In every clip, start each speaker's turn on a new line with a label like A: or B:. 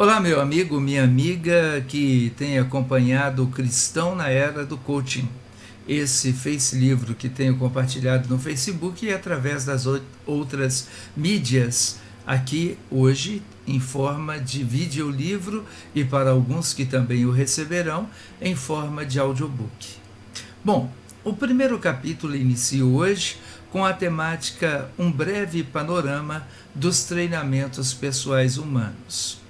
A: Olá, meu amigo, minha amiga que tem acompanhado o Cristão na Era do Coaching. Esse Face Livro que tenho compartilhado no Facebook e através das outras mídias aqui hoje em forma de videolivro e para alguns que também o receberão em forma de audiobook. Bom, o primeiro capítulo inicia hoje com a temática Um breve panorama dos treinamentos pessoais humanos.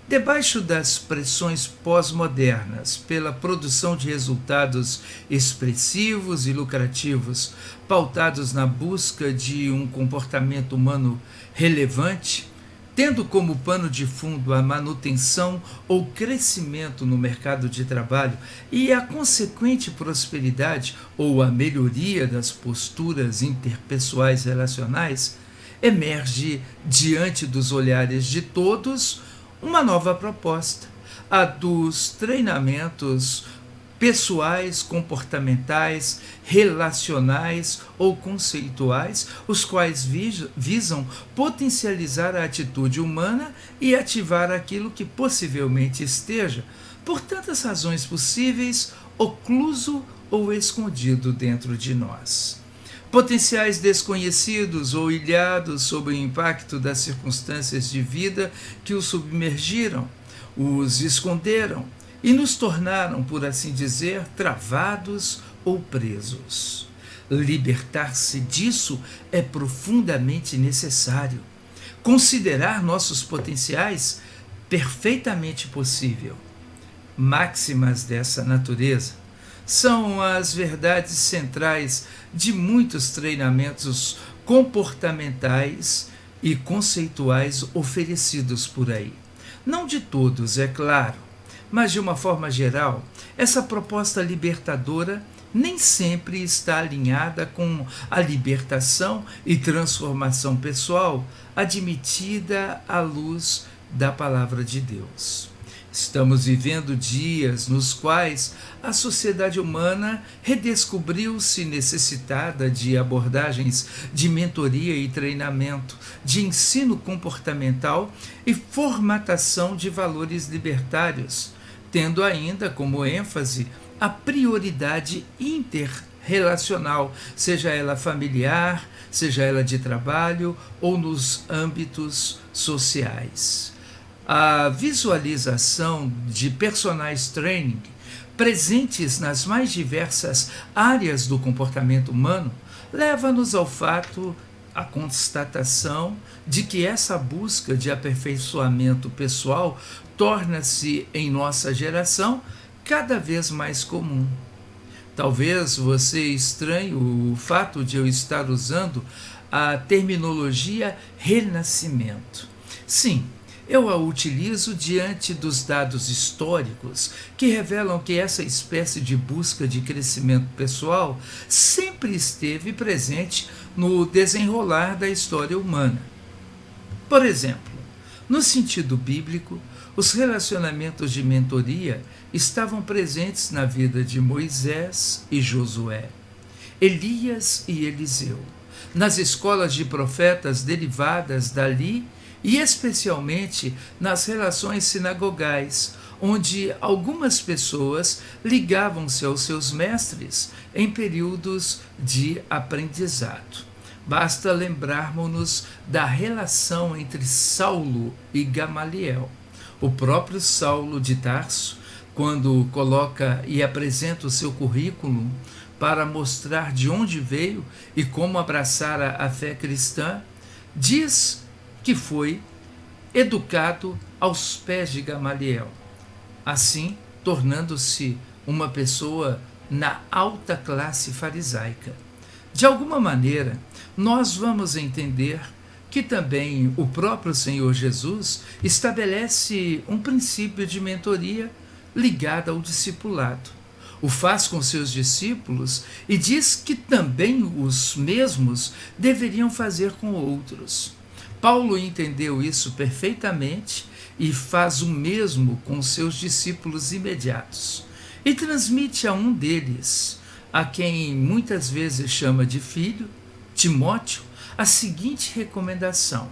A: Debaixo das pressões pós-modernas pela produção de resultados expressivos e lucrativos, pautados na busca de um comportamento humano relevante, tendo como pano de fundo a manutenção ou crescimento no mercado de trabalho e a consequente prosperidade ou a melhoria das posturas interpessoais relacionais, emerge diante dos olhares de todos uma nova proposta, a dos treinamentos pessoais, comportamentais, relacionais ou conceituais, os quais visam potencializar a atitude humana e ativar aquilo que possivelmente esteja, por tantas razões possíveis, ocluso ou escondido dentro de nós. Potenciais desconhecidos ou ilhados sob o impacto das circunstâncias de vida que os submergiram, os esconderam e nos tornaram, por assim dizer, travados ou presos. Libertar-se disso é profundamente necessário. Considerar nossos potenciais perfeitamente possível. Máximas dessa natureza são as verdades centrais de muitos treinamentos comportamentais e conceituais oferecidos por aí. Não de todos, é claro, mas de uma forma geral, essa proposta libertadora nem sempre está alinhada com a libertação e transformação pessoal admitida à luz da palavra de Deus. Estamos vivendo dias nos quais a sociedade humana redescobriu-se necessitada de abordagens de mentoria e treinamento, de ensino comportamental e formatação de valores libertários, tendo ainda como ênfase a prioridade interrelacional, seja ela familiar, seja ela de trabalho ou nos âmbitos sociais. A visualização de personagens training presentes nas mais diversas áreas do comportamento humano leva-nos ao fato, à constatação de que essa busca de aperfeiçoamento pessoal torna-se, em nossa geração, cada vez mais comum. Talvez você estranhe o fato de eu estar usando a terminologia renascimento. Sim, eu a utilizo diante dos dados históricos que revelam que essa espécie de busca de crescimento pessoal sempre esteve presente no desenrolar da história humana. Por exemplo, no sentido bíblico, os relacionamentos de mentoria estavam presentes na vida de Moisés e Josué, Elias e Eliseu, nas escolas de profetas derivadas dali e especialmente nas relações sinagogais, onde algumas pessoas ligavam-se aos seus mestres em períodos de aprendizado. Basta lembrarmos-nos da relação entre Saulo e Gamaliel. O próprio Saulo de Tarso, quando coloca e apresenta o seu currículo para mostrar de onde veio e como abraçar a fé cristã, diz que foi educado aos pés de Gamaliel, assim tornando-se uma pessoa na alta classe farisaica. De alguma maneira, nós vamos entender que também o próprio Senhor Jesus estabelece um princípio de mentoria ligado ao discipulado. O faz com seus discípulos e diz que também os mesmos deveriam fazer com outros. Paulo entendeu isso perfeitamente e faz o mesmo com seus discípulos imediatos. E transmite a um deles, a quem muitas vezes chama de filho, Timóteo, a seguinte recomendação: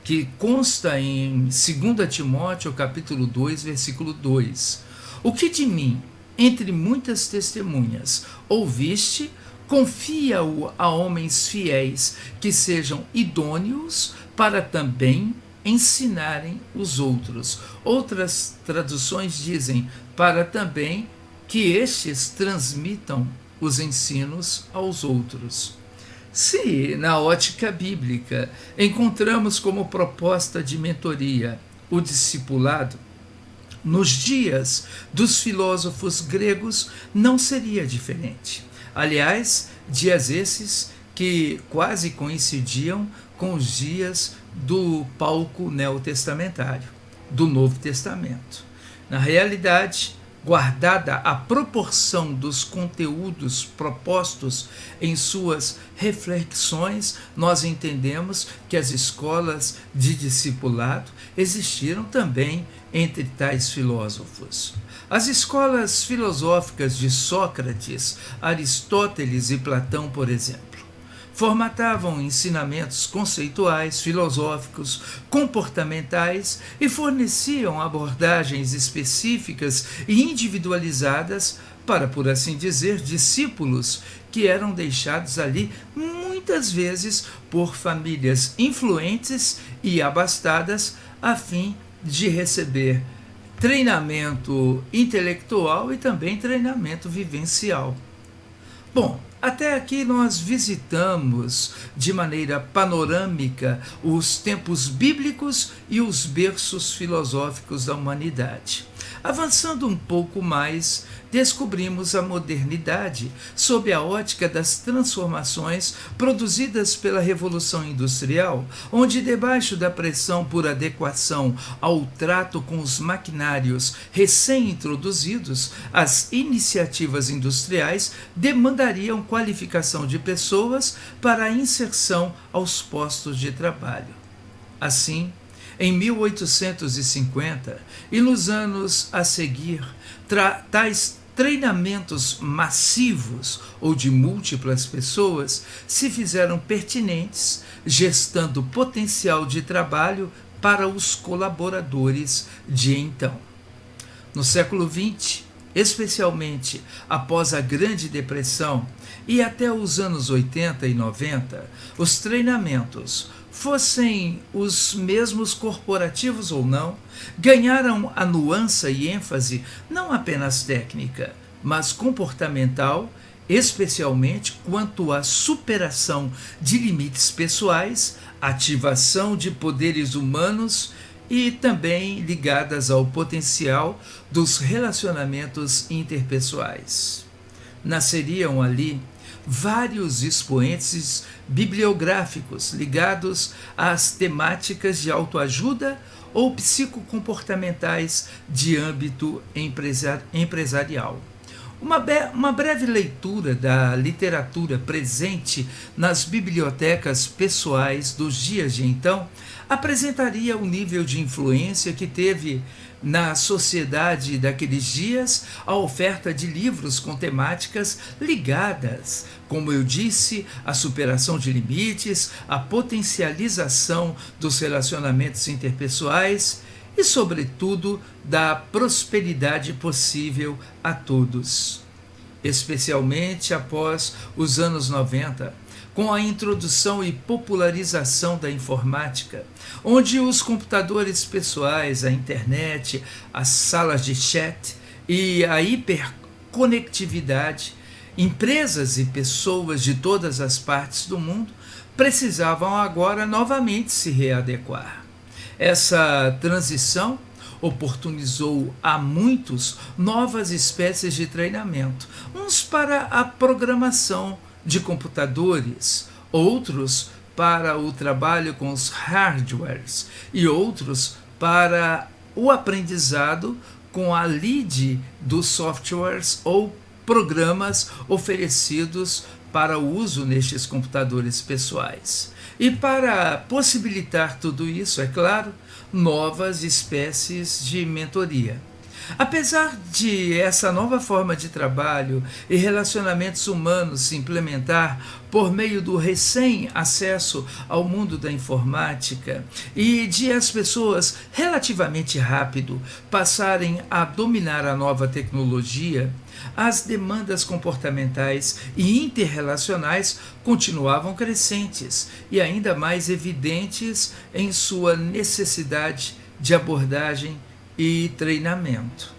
A: que consta em 2 Timóteo, capítulo 2, versículo 2. O que de mim, entre muitas testemunhas, ouviste, confia-o a homens fiéis, que sejam idôneos para também ensinarem os outros. Outras traduções dizem para também que estes transmitam os ensinos aos outros. Se, na ótica bíblica, encontramos como proposta de mentoria o discipulado, nos dias dos filósofos gregos não seria diferente. Aliás, dias esses que quase coincidiam com os dias do palco neotestamentário, do Novo Testamento. Na realidade, guardada a proporção dos conteúdos propostos em suas reflexões, nós entendemos que as escolas de discipulado existiram também entre tais filósofos. As escolas filosóficas de Sócrates, Aristóteles e Platão, por exemplo, formatavam ensinamentos conceituais, filosóficos, comportamentais e forneciam abordagens específicas e individualizadas para, por assim dizer, discípulos que eram deixados ali muitas vezes por famílias influentes e abastadas a fim de receber treinamento intelectual e também treinamento vivencial. Bom, até aqui nós visitamos de maneira panorâmica os tempos bíblicos e os berços filosóficos da humanidade. Avançando um pouco mais, descobrimos a modernidade sob a ótica das transformações produzidas pela Revolução Industrial, onde, debaixo da pressão por adequação ao trato com os maquinários recém-introduzidos, as iniciativas industriais demandariam qualificação de pessoas para a inserção aos postos de trabalho. Assim, em 1850 e nos anos a seguir, tais treinamentos massivos ou de múltiplas pessoas se fizeram pertinentes, gestando potencial de trabalho para os colaboradores de então. No século XX, especialmente após a Grande Depressão e até os anos 80 e 90, os treinamentos, fossem os mesmos corporativos ou não, ganharam a nuance e ênfase não apenas técnica, mas comportamental, especialmente quanto à superação de limites pessoais, ativação de poderes humanos e também ligadas ao potencial dos relacionamentos interpessoais. Nasceriam ali vários expoentes bibliográficos ligados às temáticas de autoajuda ou psicocomportamentais de âmbito empresarial. Uma breve leitura da literatura presente nas bibliotecas pessoais dos dias de então apresentaria o nível de influência que teve na sociedade daqueles dias a oferta de livros com temáticas ligadas, como eu disse, à superação de limites, à potencialização dos relacionamentos interpessoais e, sobretudo, da prosperidade possível a todos. Especialmente após os anos 90, com a introdução e popularização da informática, onde os computadores pessoais, a internet, as salas de chat e a hiperconectividade, empresas e pessoas de todas as partes do mundo precisavam agora novamente se readequar. Essa transição oportunizou a muitos novas espécies de treinamento, uns para a programação de computadores, outros para o trabalho com os hardwares e outros para o aprendizado com a lide dos softwares ou programas oferecidos para o uso nestes computadores pessoais. E para possibilitar tudo isso, é claro, novas espécies de mentoria. Apesar de essa nova forma de trabalho e relacionamentos humanos se implementar por meio do recém-acesso ao mundo da informática e de as pessoas relativamente rápido passarem a dominar a nova tecnologia, as demandas comportamentais e interrelacionais continuavam crescentes e ainda mais evidentes em sua necessidade de abordagem e treinamento.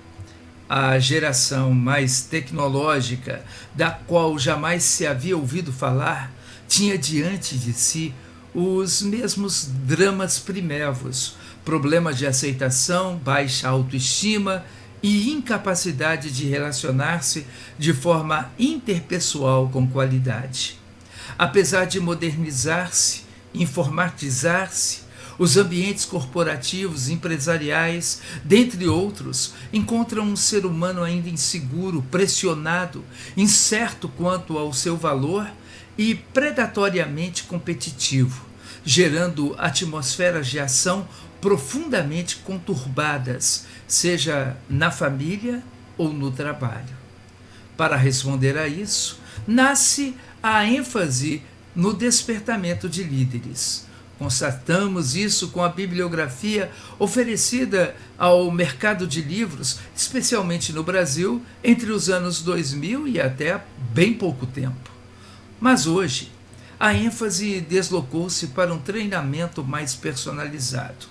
A: A geração mais tecnológica, da qual jamais se havia ouvido falar, tinha diante de si os mesmos dramas primevos, problemas de aceitação, baixa autoestima e incapacidade de relacionar-se de forma interpessoal com qualidade. Apesar de modernizar-se, informatizar-se, os ambientes corporativos, empresariais, dentre outros, encontram um ser humano ainda inseguro, pressionado, incerto quanto ao seu valor e predatoriamente competitivo, gerando atmosferas de ação profundamente conturbadas, seja na família ou no trabalho. Para responder a isso, nasce a ênfase no despertamento de líderes. Constatamos isso com a bibliografia oferecida ao mercado de livros, especialmente no Brasil, entre os anos 2000 e até bem pouco tempo. Mas hoje, a ênfase deslocou-se para um treinamento mais personalizado,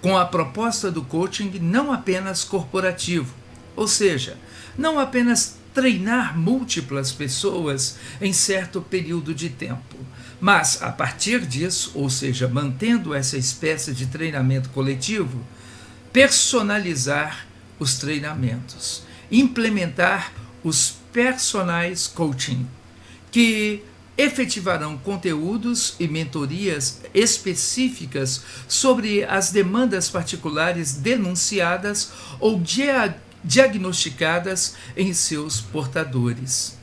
A: com a proposta do coaching não apenas corporativo, ou seja, não apenas treinar múltiplas pessoas em certo período de tempo, mas, a partir disso, ou seja, mantendo essa espécie de treinamento coletivo, personalizar os treinamentos, implementar os personais coaching, que efetivarão conteúdos e mentorias específicas sobre as demandas particulares denunciadas ou diagnosticadas em seus portadores.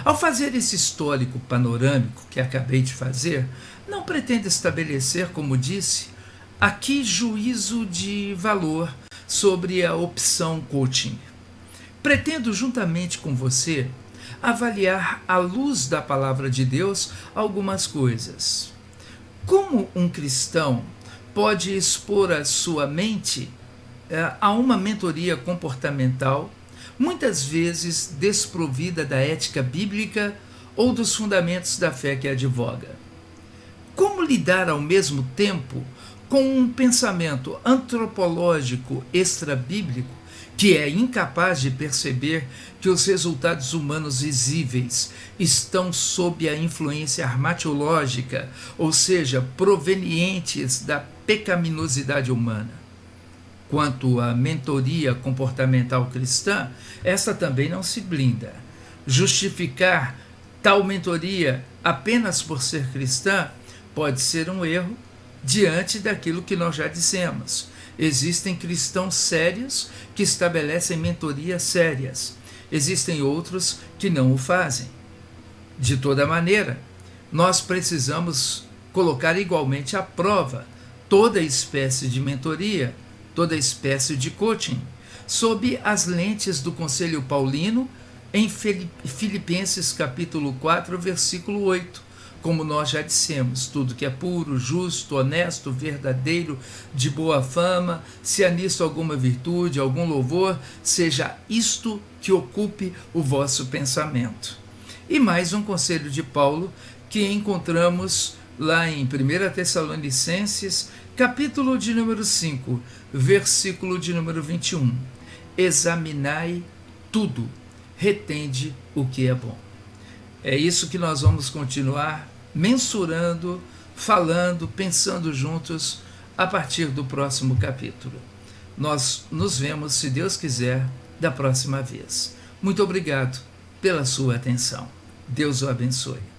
A: Ao fazer esse histórico panorâmico que acabei de fazer, não pretendo estabelecer, como disse, aqui juízo de valor sobre a opção coaching. Pretendo, juntamente com você, avaliar à luz da palavra de Deus algumas coisas. Como um cristão pode expor a sua mente a uma mentoria comportamental, muitas vezes desprovida da ética bíblica ou dos fundamentos da fé que advoga? Como lidar ao mesmo tempo com um pensamento antropológico extrabíblico que é incapaz de perceber que os resultados humanos visíveis estão sob a influência armatiológica, ou seja, provenientes da pecaminosidade humana? Quanto à mentoria comportamental cristã, esta também não se blinda. Justificar tal mentoria apenas por ser cristã pode ser um erro diante daquilo que nós já dissemos. Existem cristãos sérios que estabelecem mentorias sérias. Existem outros que não o fazem. De toda maneira, nós precisamos colocar igualmente à prova toda espécie de mentoria, toda espécie de coaching, sob as lentes do Conselho Paulino em Filipenses capítulo 4, versículo 8. Como nós já dissemos, tudo que é puro, justo, honesto, verdadeiro, de boa fama, se há nisto alguma virtude, algum louvor, seja isto que ocupe o vosso pensamento. E mais um conselho de Paulo que encontramos lá em 1 Tessalonicenses, capítulo de número 5, versículo de número 21. Examinai tudo, retende o que é bom. É isso que nós vamos continuar mensurando, falando, pensando juntos a partir do próximo capítulo. Nós nos vemos, se Deus quiser, da próxima vez. Muito obrigado pela sua atenção. Deus o abençoe.